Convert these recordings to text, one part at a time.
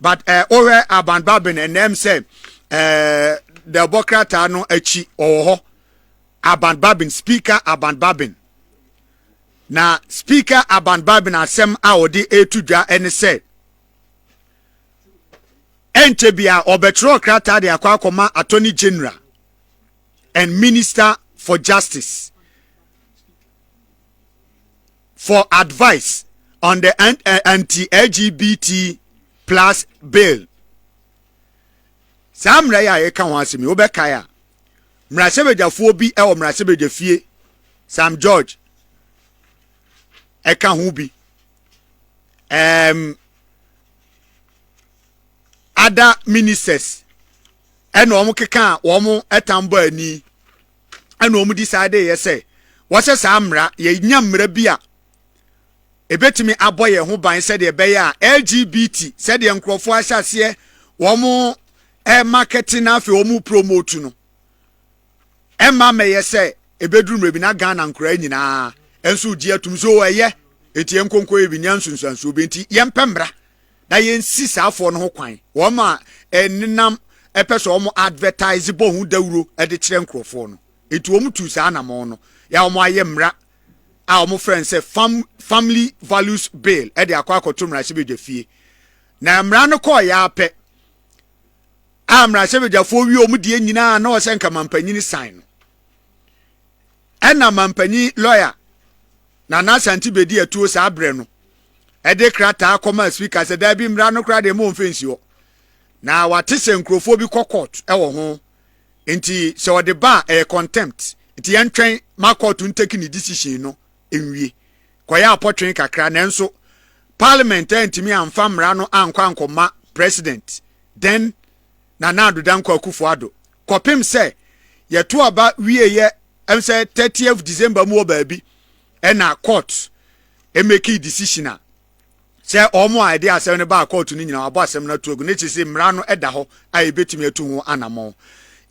but over Alban Bagbin and them say the Bokrata no echi oho Alban Bagbin speaker Alban Bagbin na speaker Alban Bagbin asem a odi etudwa ene say entebia obetro krata de akwa attorney general and minister for justice for advice on the anti-LGBT plus bill. Sam Raya eka wansimi obekaya. Mrasebejafuo bi e o mrasebejafie Sam George eka ho bi. Other ministers eno omo keka omo etambo ani eno omo decide ye say wose samra ye nya mra bi a ebetimi aboye ho ban said de be ya LGBT said de nkrofo ahyase womo marketing afi womo promote no emma me ye say ebeduru mrebi na Ghana nkora nyina enso di atum so eye etie nkonko ebi nyansunsanso obenti yempemra na yensi saafo no ho kwan wo ma eninam epeso womo advertise bo hu dawuro e de kire nkrofo no etu womo tu sa na mo no ya womo ayemra our friend say family values bill e de akwa akotumra sebejafie na mra no ko ya pe amra sebejafo wi omu die nyina na o se nka mampanyini sign no ena mampanyi lawyer na nasanti bedi atuo sa abre no e de krata akoma speaker se da bi mra no kra de mo mfensi ho na wate se nkrofo bi court e wo ho enti se o de ba contempt enti yentwen ma court nteki ni decision no enwie kwaya apotwen kakra nanso parliament entimi amfa mra no ankwa ankoma president then na danko akufuado kopim say yeto aba wieye em say 30th December mu obabi e na court e make decision a say omo idea asem ne ba court ni nyina abo asem na tuogu ne chise mra no eda ho a ebetimi atu ho anamon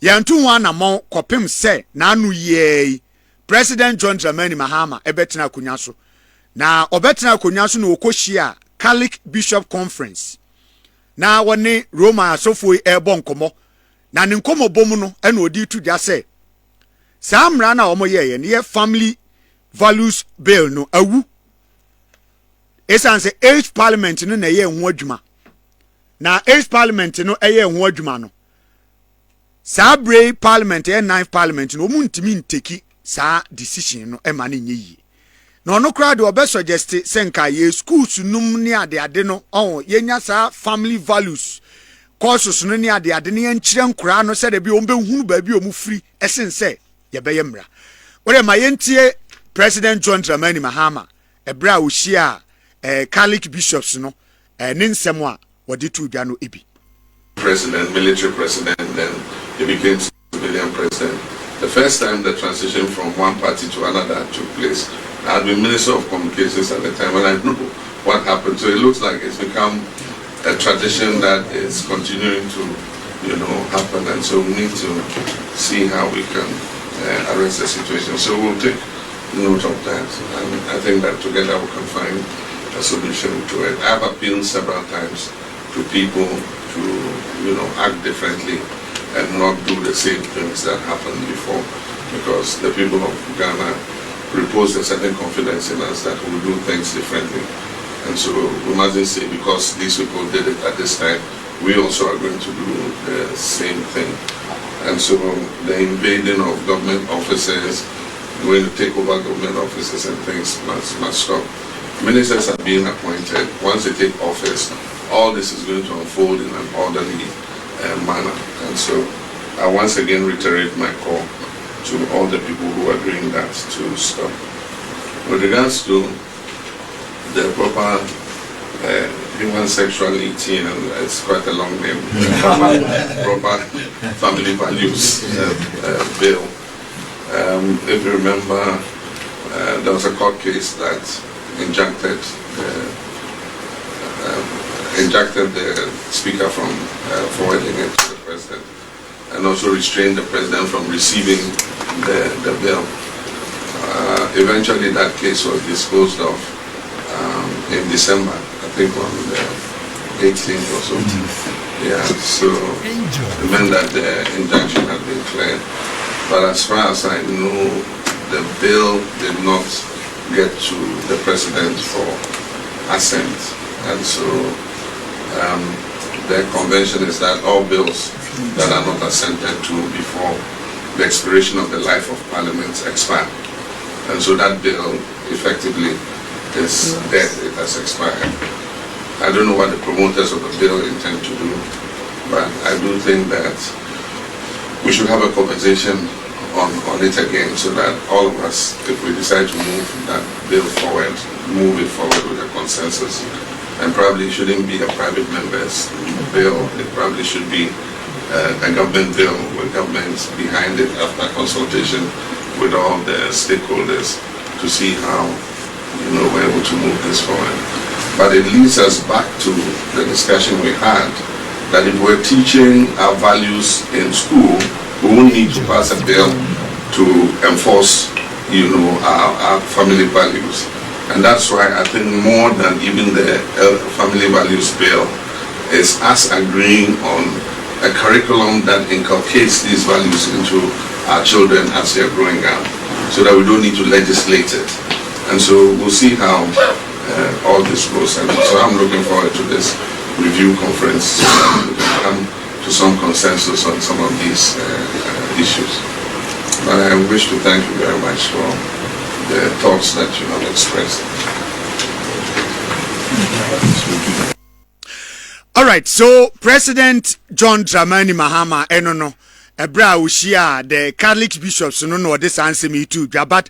yantu ho anamon kopim say na anu ye President John Dramani Mahama ebetena akunya so na obetena akunya so na okohia Catholic Bishop Conference na woni Roma asofo ebo nkomo na ne nkomo bom no e na odi tudwa se samra na omo ye ne family values bill no awu esanse age parliament no na ye ho adwuma na age parliament no eye ho adwuma no sabre parliament e 9th parliament no muntimi nteki sa decision no e ma ne nyi no no kra de obe suggest senka ye schools num ne ade no yenya sa family values courses no ne ade ne yenkyire nkra no se de bi ombe hunu ba bi omu free esense ye be yemra ore ma yentie President John Dramani Mahama ebra wo hia Catholic bishops no ne nsem a wodi tu dwa no ebi president, military president, then he became civilian president. The first time the transition from one party to another took place, I had been Minister of Communications at the time, and I know what happened. So it looks like it's become a tradition that is continuing to, happen. And so we need to see how we can arrest the situation. So we'll take note of that, and I think that together we can find a solution to it. I've appealed several times to people to, act differently and not do the same things that happened before, because the people of Ghana repose a certain confidence in us that we will do things differently. And so we mustn't say because these people did it at this time, we also are going to do the same thing. And so the invading of government offices, going to take over government offices and things must stop. Ministers are being appointed. Once they take office, all this is going to unfold in an orderly manner. And so I once again reiterate my call to all the people who are doing that to stop. With regards to the proper human sexuality, and it's quite a long name, proper family values bill. If you remember, there was a court case that injuncted the speaker from forwarding it to the president, and also restrained the president from receiving the bill. Eventually that case was disposed of in December, I think on the 18th or so. Yeah, so it meant that the injunction had been cleared. But as far as I know, the bill did not get to the president for assent. And so the convention is that all bills that are not assented to before the expiration of the life of Parliament expire. And so that bill effectively is dead, it has expired. I don't know what the promoters of the bill intend to do, but I do think that we should have a conversation on it again so that all of us, if we decide to move that bill forward, move it forward with a consensus. And probably it shouldn't be a private member's bill, it probably should be a government bill with governments behind it after consultation with all the stakeholders to see how we're able to move this forward. But it leads us back to the discussion we had that if we're teaching our values in school, we won't need to pass a bill to enforce, our family values. And that's why I think more than even the family values bill is us agreeing on a curriculum that inculcates these values into our children as they're growing up, so that we don't need to legislate it. And so we'll see how all this goes. And so I'm looking forward to this review conference so that we can come to some consensus on some of these issues. But I wish to thank you very much for the thoughts that you have expressed. All right, so President John Dramani Mahama enono ebra ushia the Catholic bishops no this answer me too, but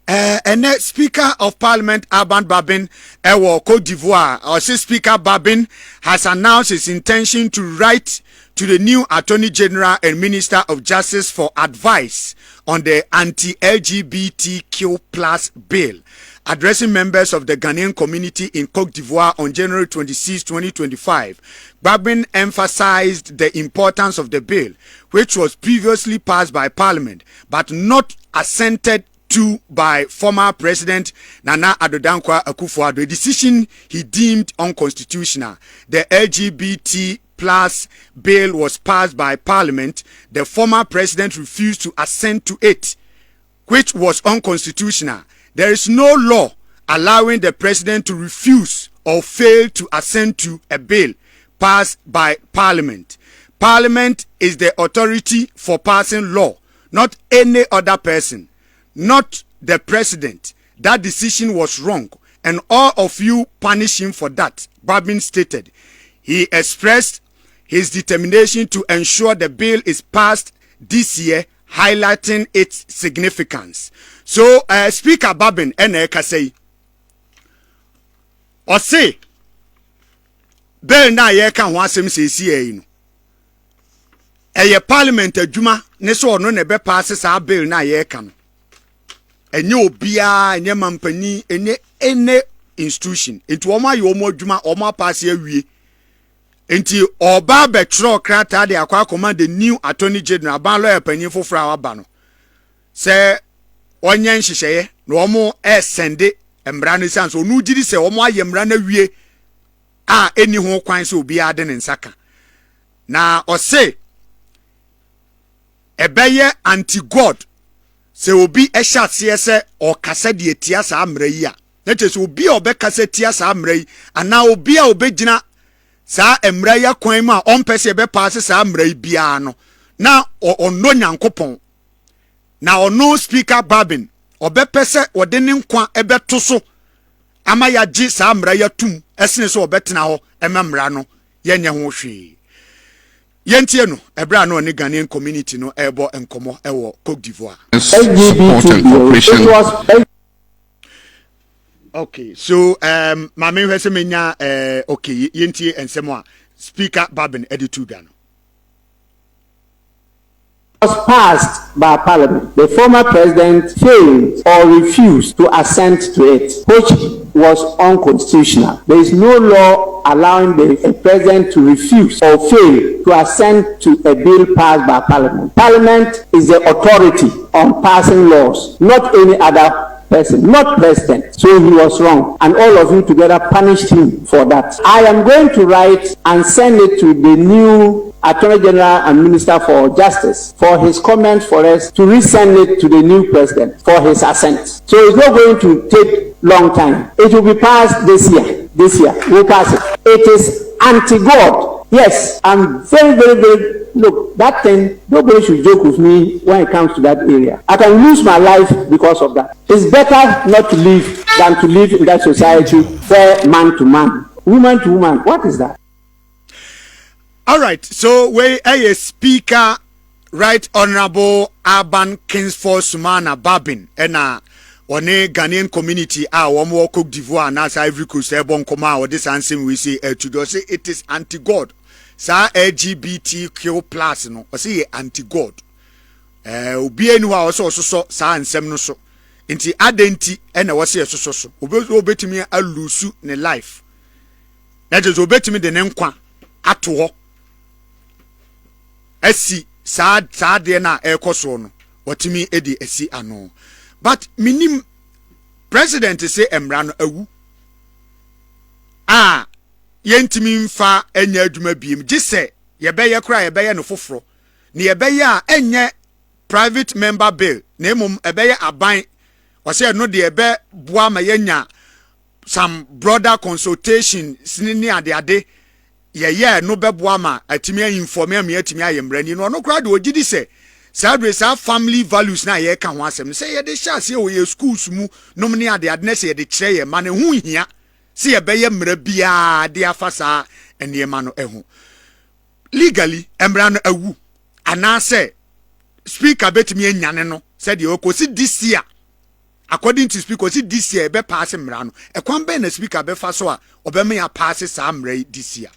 and the Speaker of Parliament Alban Bagbin Cote d'Ivoire, or Speaker Bagbin has announced his intention to write to the new Attorney General and Minister of Justice for advice on the anti-LGBTQ plus bill. Addressing members of the Ghanaian community in Cote d'Ivoire on January 26, 2025, Bagbin emphasized the importance of the bill, which was previously passed by Parliament but not assented to by former President Nana Addo Dankwa Akufo-Addo, a decision he deemed unconstitutional. The LGBT plus bill was passed by Parliament. The former president refused to assent to it, which was unconstitutional. There is no law allowing the president to refuse or fail to assent to a bill passed by Parliament. Parliament is the authority for passing law, not any other person, not the president. That decision was wrong, and all of you punish him for that, Bagbin stated. He expressed his determination to ensure the bill is passed this year, highlighting its significance. So, Speaker Bagbin ene say, or say, bill na ye kan ho asem sesi e no. Eye parliament adwuma ne so no ne be pass sa bill na ye kan. Enye obia, enye mampani, enye ene institution. Enti omo aye omo adwuma, omo pass awie. Enti oba betro krata de akwa command the new Attorney General ban lawyer panyin foforo aba no. Se onye nhihye no omo sende embra no sense onu gidi se omo aye embra na wie a eni ho kwan se obi ade ne nsaka na ose ebeye anti god se obi ehya se o kasa de etia sa amra yi a na che obi obe kasa tia sa amra yi ana obi a obegina sa emra ya kwan ma on pese be pass sa amra yi bia no na onno nyankopon na ono Speaker Bagbin obepese ode ne nkwa ebeto so ama ya gi sa amra ya tum esene so obetena ho emamra no yenye ho hwe yentie no ebra no ne Ghanaian community no ebo enkomo ewo Cote d'Ivoire. Okay, so mama hwese menya okay yentie ensemo a Speaker Bagbin edituda no was passed by Parliament. The former president failed or refused to assent to it, which was unconstitutional. There is no law allowing the president to refuse or fail to assent to a bill passed by Parliament. Parliament is the authority on passing laws, not any other person, not president. So he was wrong, and all of you together punished him for that. I am going to write and send it to the new Attorney General and Minister for Justice for his comment for us to resend it to the new president for his assent. So it's not going to take long time. It will be passed this year. This year, we'll pass it. It is anti-God. Yes, I'm very, look, that thing, nobody should joke with me when it comes to that area. I can lose my life because of that. It's better not to live than to live in that society where man to man, woman to woman. What is that? All right, so we a speaker, Right Honorable Alban Bagbin, and one Ghanaian community one more Cote d'Ivoire and as Ivory Coast Koma or this answer we say to say it is anti-God. Sa LGBTQ plus no or say anti-God. Obi enu a also so sa nsem no so. Inti adenti and was say so. Obetimi alusu ne life. That is obetimi de nenkwa ato ho. Esi sa de na ekoso no. Watimi edi esi ano. But minim president say emrano awu yentimi mfa enya adwuma biem gise yebeye kra yebeye no foforo ne yebeye enye private member bill na emom ebeye aban o say no de ebe boa ma yenya some broader consultation sinini ade ye no beboa ma atimi inform am atimi ayemrani no kra de ogidi say sa family values na ye ka ho asem say ye de sha say o ye schools mu nom ne ade na say ye de kire ye ma ne hu hia say ye be ye mra bia de afasa ene ma no ehu legally emra no awu ana say speaker betimi anyane no said ye okosi this year according to speaker this year be pass emra no ekwan be na speaker be fa so a obema ya pass sa mra this year